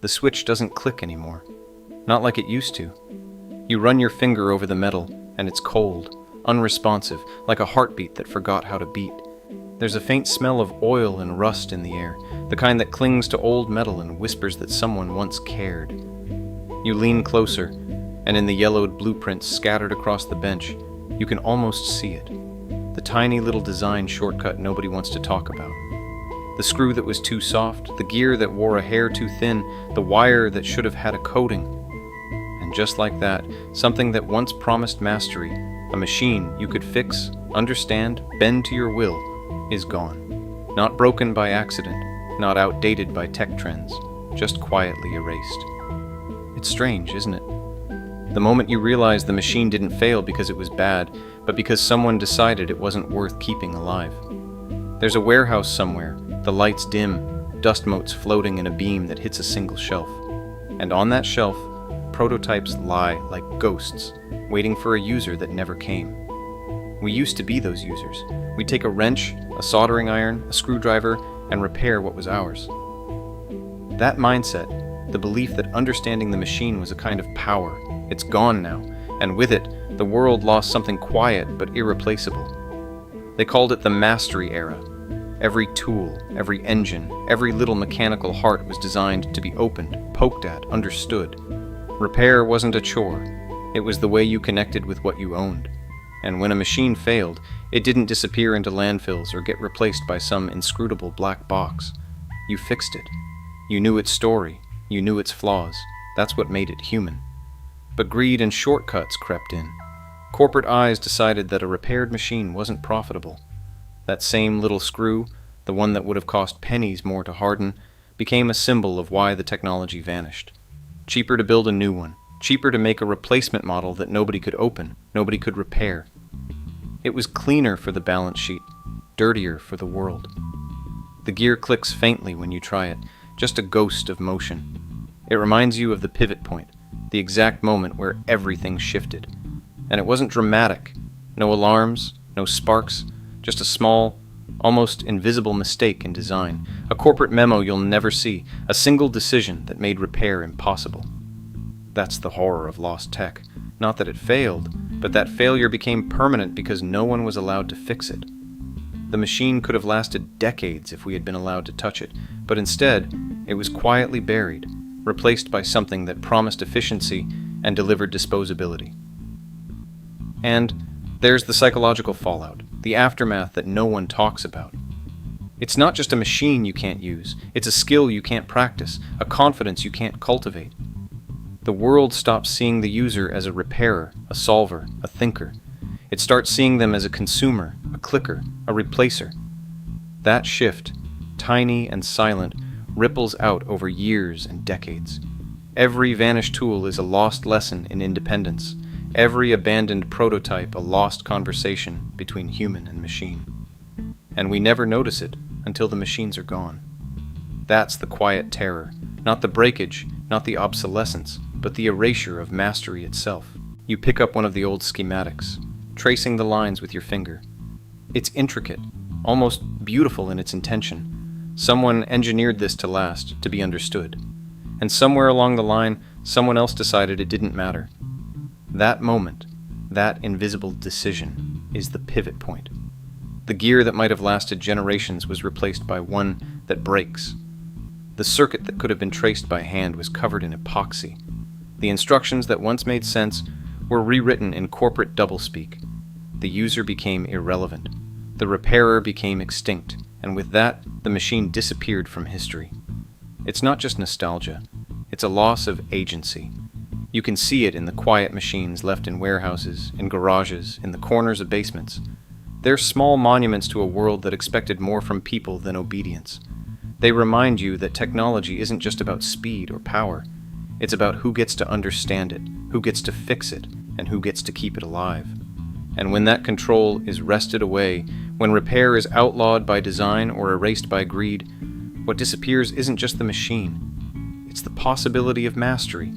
the switch doesn't click anymore. Not like it used to. You run your finger over the metal, and it's cold, unresponsive, like a heartbeat that forgot how to beat. There's a faint smell of oil and rust in the air, the kind that clings to old metal and whispers that someone once cared. You lean closer, and in the yellowed blueprints scattered across the bench, you can almost see it. The tiny little design shortcut nobody wants to talk about. The screw that was too soft, the gear that wore a hair too thin, the wire that should have had a coating. And just like that, something that once promised mastery, a machine you could fix, understand, bend to your will, is gone. Not broken by accident, not outdated by tech trends, just quietly erased. It's strange, isn't it? The moment you realize the machine didn't fail because it was bad, but because someone decided it wasn't worth keeping alive. There's a warehouse somewhere, the lights dim, dust motes floating in a beam that hits a single shelf. And on that shelf, prototypes lie like ghosts, waiting for a user that never came. We used to be those users. We'd take a wrench, a soldering iron, a screwdriver, and repair what was ours. That mindset, the belief that understanding the machine was a kind of power, it's gone now, and with it, the world lost something quiet but irreplaceable. They called it the mastery era. Every tool, every engine, every little mechanical heart was designed to be opened, poked at, understood. Repair wasn't a chore. It was the way you connected with what you owned. And when a machine failed, it didn't disappear into landfills or get replaced by some inscrutable black box. You fixed it. You knew its story. You knew its flaws. That's what made it human. But greed and shortcuts crept in. Corporate eyes decided that a repaired machine wasn't profitable. That same little screw, the one that would have cost pennies more to harden, became a symbol of why the technology vanished. Cheaper to build a new one. Cheaper to make a replacement model that nobody could open, nobody could repair. It was cleaner for the balance sheet, dirtier for the world. The gear clicks faintly when you try it, just a ghost of motion. It reminds you of the pivot point, the exact moment where everything shifted. And it wasn't dramatic. No alarms, no sparks, just a small, almost invisible mistake in design, a corporate memo you'll never see, a single decision that made repair impossible. That's the horror of lost tech. Not that it failed, but that failure became permanent because no one was allowed to fix it. The machine could have lasted decades if we had been allowed to touch it, but instead, it was quietly buried, replaced by something that promised efficiency and delivered disposability. And there's the psychological fallout, the aftermath that no one talks about. It's not just a machine you can't use, it's a skill you can't practice, a confidence you can't cultivate. The world stops seeing the user as a repairer, a solver, a thinker. It starts seeing them as a consumer, a clicker, a replacer. That shift, tiny and silent, ripples out over years and decades. Every vanished tool is a lost lesson in independence. Every abandoned prototype a lost conversation between human and machine. And we never notice it until the machines are gone. That's the quiet terror, not the breakage, not the obsolescence, but the erasure of mastery itself. You pick up one of the old schematics, tracing the lines with your finger. It's intricate, almost beautiful in its intention. Someone engineered this to last, to be understood. And somewhere along the line, someone else decided it didn't matter. That moment, that invisible decision, is the pivot point. The gear that might have lasted generations was replaced by one that breaks. The circuit that could have been traced by hand was covered in epoxy. The instructions that once made sense were rewritten in corporate doublespeak. The user became irrelevant. The repairer became extinct, and with that, the machine disappeared from history. It's not just nostalgia. It's a loss of agency. You can see it in the quiet machines left in warehouses, in garages, in the corners of basements. They're small monuments to a world that expected more from people than obedience. They remind you that technology isn't just about speed or power. It's about who gets to understand it, who gets to fix it, and who gets to keep it alive. And when that control is wrested away, when repair is outlawed by design or erased by greed, what disappears isn't just the machine. It's the possibility of mastery,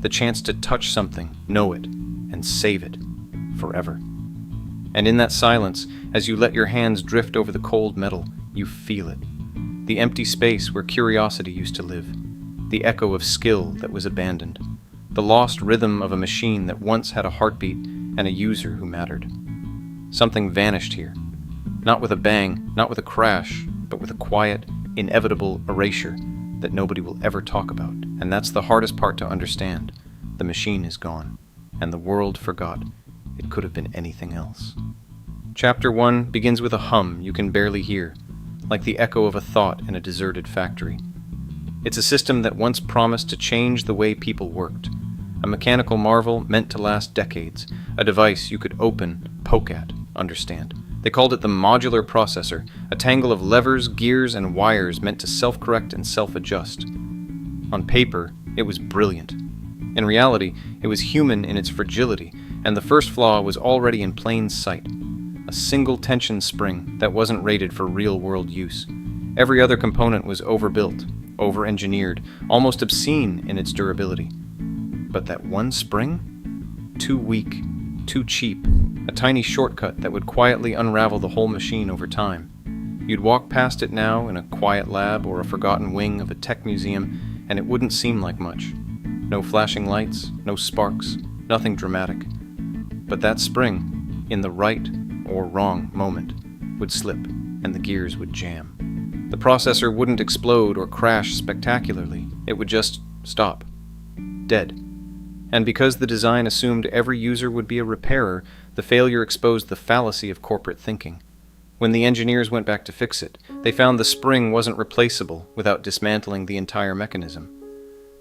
the chance to touch something, know it, and save it forever. And in that silence, as you let your hands drift over the cold metal, you feel it. The empty space where curiosity used to live. the echo of skill that was abandoned, the lost rhythm of a machine that once had a heartbeat and a user who mattered. Something vanished here, not with a bang, not with a crash, but with a quiet, inevitable erasure that nobody will ever talk about. And that's the hardest part to understand. The machine is gone, and the world forgot it could have been anything else. Chapter 1 begins with a hum you can barely hear, like the echo of a thought in a deserted factory. It's a system that once promised to change the way people worked. A mechanical marvel meant to last decades, a device you could open, poke at, understand. They called it the modular processor, a tangle of levers, gears, and wires meant to self-correct and self-adjust. On paper, it was brilliant. In reality, it was human in its fragility, and the first flaw was already in plain sight. A single tension spring that wasn't rated for real-world use. Every other component was overbuilt, over-engineered, almost obscene in its durability. But that one spring? Too weak, too cheap, a tiny shortcut that would quietly unravel the whole machine over time. You'd walk past it now in a quiet lab or a forgotten wing of a tech museum, and it wouldn't seem like much. No flashing lights, no sparks, nothing dramatic. But that spring, in the right or wrong moment, would slip, and the gears would jam. The processor wouldn't explode or crash spectacularly. It would just stop. Dead. And because the design assumed every user would be a repairer, the failure exposed the fallacy of corporate thinking. When the engineers went back to fix it, they found the spring wasn't replaceable without dismantling the entire mechanism.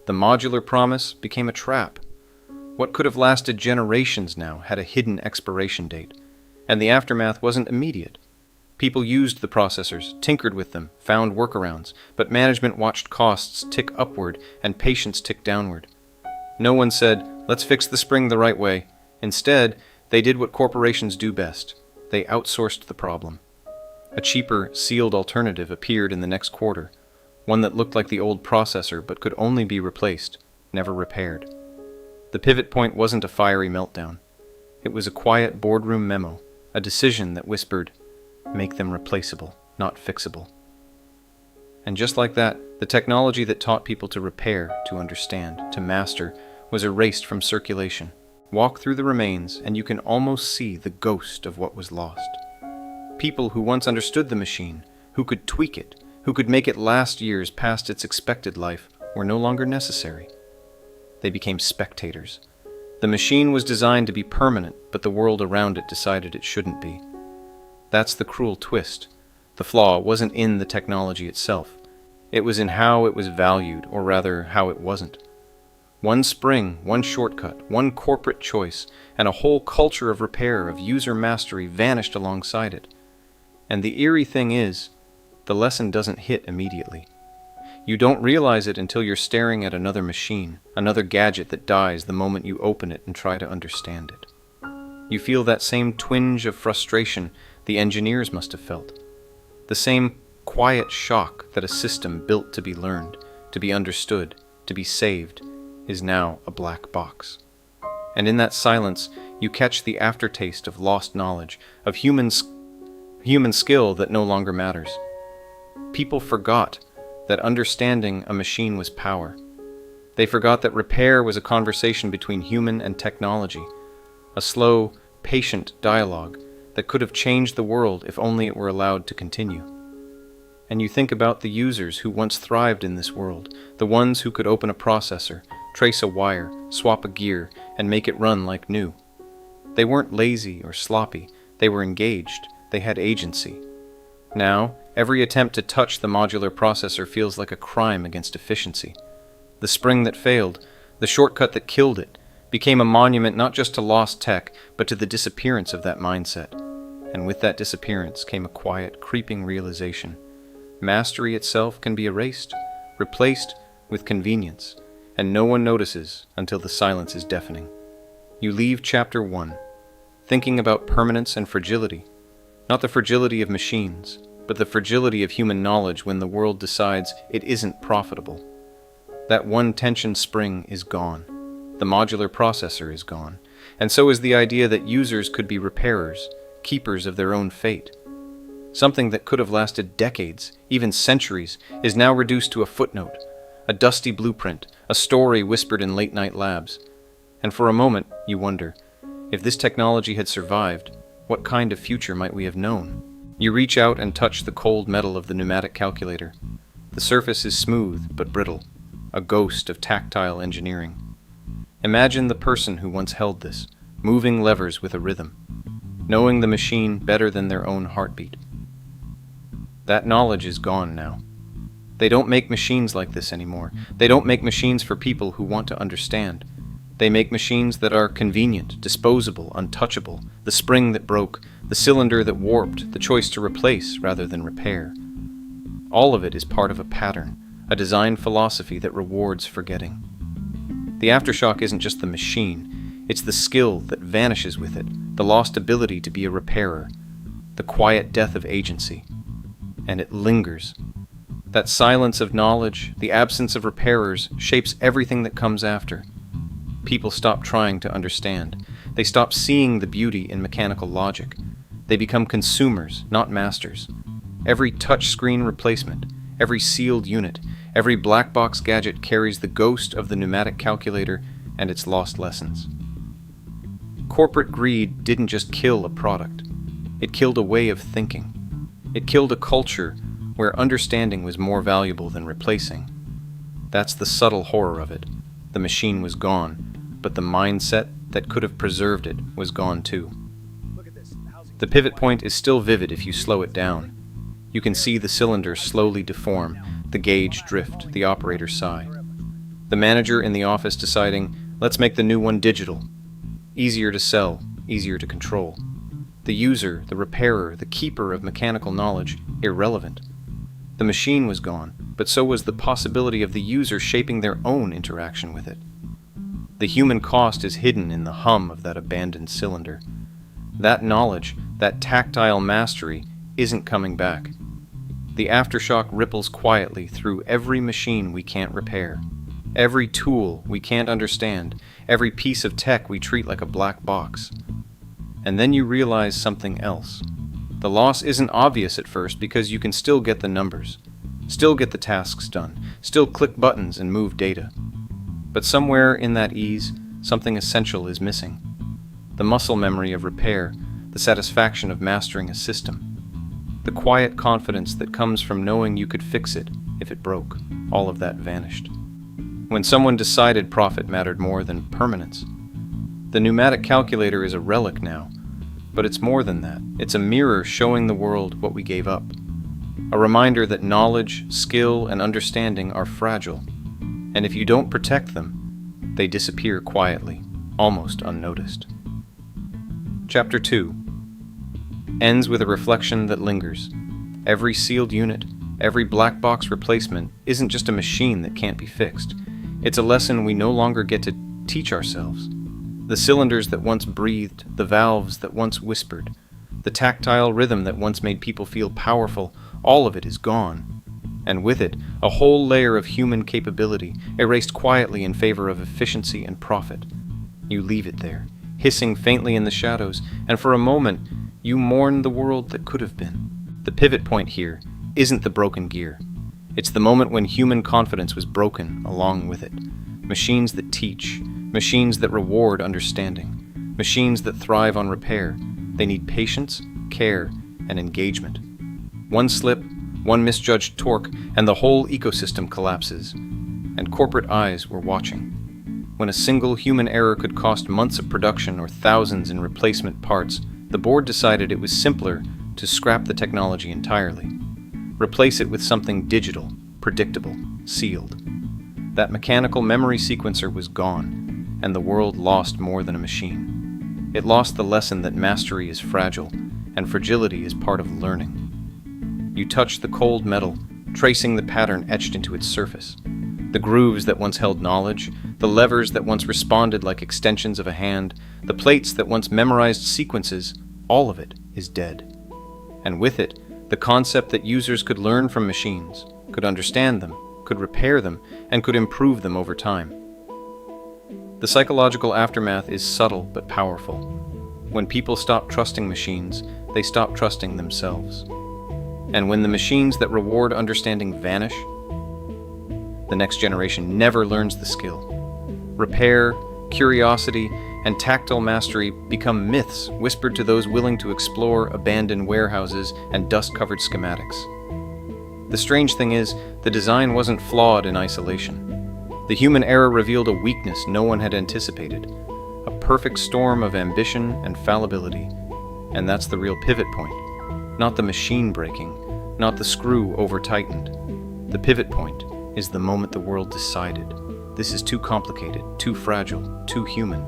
The modular promise became a trap. What could have lasted generations now had a hidden expiration date, and the aftermath wasn't immediate. People used the processors, tinkered with them, found workarounds, but management watched costs tick upward and patience tick downward. No one said, let's fix the spring the right way. Instead, they did what corporations do best. They outsourced the problem. A cheaper, sealed alternative appeared in the next quarter, one that looked like the old processor but could only be replaced, never repaired. The pivot point wasn't a fiery meltdown. It was a quiet boardroom memo, a decision that whispered, make them replaceable, not fixable. And just like that, the technology that taught people to repair, to understand, to master, was erased from circulation. Walk through the remains, and you can almost see the ghost of what was lost. People who once understood the machine, who could tweak it, who could make it last years past its expected life, were no longer necessary. They became spectators. The machine was designed to be permanent, but the world around it decided it shouldn't be. That's the cruel twist. The flaw wasn't in the technology itself. It was in how it was valued, or rather, how it wasn't. One spring, one shortcut, one corporate choice, and a whole culture of repair, of user mastery vanished alongside it. And the eerie thing is, the lesson doesn't hit immediately. You don't realize it until you're staring at another machine, another gadget that dies the moment you open it and try to understand it. You feel that same twinge of frustration the engineers must have felt. The same quiet shock that a system built to be learned, to be understood, to be saved, is now a black box. And in that silence, you catch the aftertaste of lost knowledge, of human skill that no longer matters. People forgot that understanding a machine was power. They forgot that repair was a conversation between human and technology, a slow, patient dialogue that could have changed the world if only it were allowed to continue. And you think about the users who once thrived in this world, the ones who could open a processor, trace a wire, swap a gear, and make it run like new. They weren't lazy or sloppy, they were engaged, they had agency. Now, every attempt to touch the modular processor feels like a crime against efficiency. The spring that failed, the shortcut that killed it, became a monument not just to lost tech, but to the disappearance of that mindset. And with that disappearance came a quiet, creeping realization. Mastery itself can be erased, replaced with convenience, and no one notices until the silence is deafening. You leave Chapter 1, thinking about permanence and fragility, not the fragility of machines, but the fragility of human knowledge when the world decides it isn't profitable. That one tension spring is gone. The modular processor is gone, and so is the idea that users could be repairers, keepers of their own fate. Something that could have lasted decades, even centuries, is now reduced to a footnote, a dusty blueprint, a story whispered in late-night labs. And for a moment, you wonder, if this technology had survived, what kind of future might we have known? You reach out and touch the cold metal of the pneumatic calculator. The surface is smooth but brittle, a ghost of tactile engineering. Imagine the person who once held this, moving levers with a rhythm, knowing the machine better than their own heartbeat. That knowledge is gone now. They don't make machines like this anymore. They don't make machines for people who want to understand. They make machines that are convenient, disposable, untouchable, the spring that broke, the cylinder that warped, the choice to replace rather than repair. All of it is part of a pattern, a design philosophy that rewards forgetting. The aftershock isn't just the machine, it's the skill that vanishes with it, the lost ability to be a repairer, the quiet death of agency. And it lingers. That silence of knowledge, the absence of repairers, shapes everything that comes after. People stop trying to understand. They stop seeing the beauty in mechanical logic. They become consumers, not masters. Every touchscreen replacement, every sealed unit, every black box gadget carries the ghost of the pneumatic calculator and its lost lessons. Corporate greed didn't just kill a product. It killed a way of thinking. It killed a culture where understanding was more valuable than replacing. That's the subtle horror of it. The machine was gone, but the mindset that could have preserved it was gone too. The pivot point is still vivid if you slow it down. You can see the cylinder slowly deform, the gauge drift, the operator sigh. The manager in the office deciding, let's make the new one digital. Easier to sell, easier to control. The user, the repairer, the keeper of mechanical knowledge, irrelevant. The machine was gone, but so was the possibility of the user shaping their own interaction with it. The human cost is hidden in the hum of that abandoned cylinder. That knowledge, that tactile mastery, isn't coming back. The aftershock ripples quietly through every machine we can't repair, every tool we can't understand, every piece of tech we treat like a black box. And then you realize something else. The loss isn't obvious at first because you can still get the numbers, still get the tasks done, still click buttons and move data. But somewhere in that ease, something essential is missing. The muscle memory of repair, the satisfaction of mastering a system, the quiet confidence that comes from knowing you could fix it if it broke. All of that vanished. When someone decided profit mattered more than permanence. The pneumatic calculator is a relic now, but it's more than that. It's a mirror showing the world what we gave up. A reminder that knowledge, skill, and understanding are fragile, and if you don't protect them, they disappear quietly, almost unnoticed. Chapter 2 ends with a reflection that lingers. Every sealed unit, every black box replacement isn't just a machine that can't be fixed. It's a lesson we no longer get to teach ourselves. The cylinders that once breathed, the valves that once whispered, the tactile rhythm that once made people feel powerful, all of it is gone. And with it, a whole layer of human capability, erased quietly in favor of efficiency and profit. You leave it there, hissing faintly in the shadows, and for a moment, you mourn the world that could have been. The pivot point here isn't the broken gear. It's the moment when human confidence was broken along with it. Machines that teach, machines that reward understanding, machines that thrive on repair. They need patience, care, and engagement. One slip, one misjudged torque, and the whole ecosystem collapses. And corporate eyes were watching. When a single human error could cost months of production or thousands in replacement parts, the board decided it was simpler to scrap the technology entirely. Replace it with something digital, predictable, sealed. That mechanical memory sequencer was gone, and the world lost more than a machine. It lost the lesson that mastery is fragile, and fragility is part of learning. You touch the cold metal, tracing the pattern etched into its surface. The grooves that once held knowledge, the levers that once responded like extensions of a hand, the plates that once memorized sequences, all of it is dead. And with it, the concept that users could learn from machines, could understand them, could repair them, and could improve them over time. The psychological aftermath is subtle but powerful. When people stop trusting machines, they stop trusting themselves. And when the machines that reward understanding vanish, the next generation never learns the skill. Repair, curiosity, and tactile mastery become myths whispered to those willing to explore abandoned warehouses and dust-covered schematics. The strange thing is, the design wasn't flawed in isolation. The human era revealed a weakness no one had anticipated, a perfect storm of ambition and fallibility. And that's the real pivot point. Not the machine breaking, not the screw over-tightened. The pivot point is the moment the world decided, this is too complicated, too fragile, too human.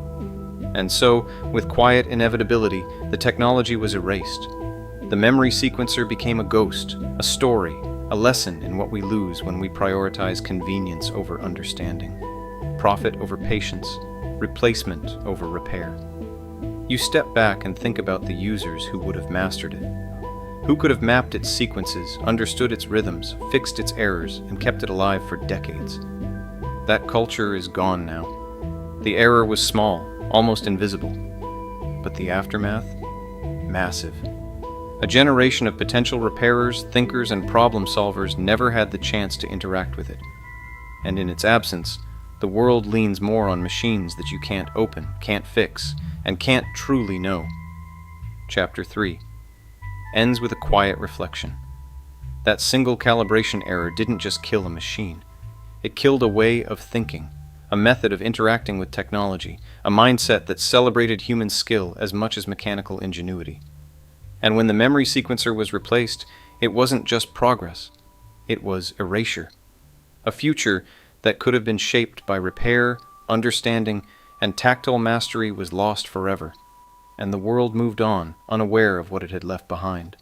And so, with quiet inevitability, the technology was erased. The memory sequencer became a ghost, a story, a lesson in what we lose when we prioritize convenience over understanding, profit over patience, replacement over repair. You step back and think about the users who would have mastered it. Who could have mapped its sequences, understood its rhythms, fixed its errors, and kept it alive for decades? That culture is gone now. The error was small, almost invisible. But the aftermath? Massive. A generation of potential repairers, thinkers, and problem solvers never had the chance to interact with it. And in its absence, the world leans more on machines that you can't open, can't fix, and can't truly know. Chapter 3 ends with a quiet reflection. That single calibration error didn't just kill a machine. It killed a way of thinking, a method of interacting with technology, a mindset that celebrated human skill as much as mechanical ingenuity. And when the memory sequencer was replaced, it wasn't just progress. It was erasure. A future that could have been shaped by repair, understanding, and tactile mastery was lost forever. And the world moved on, unaware of what it had left behind.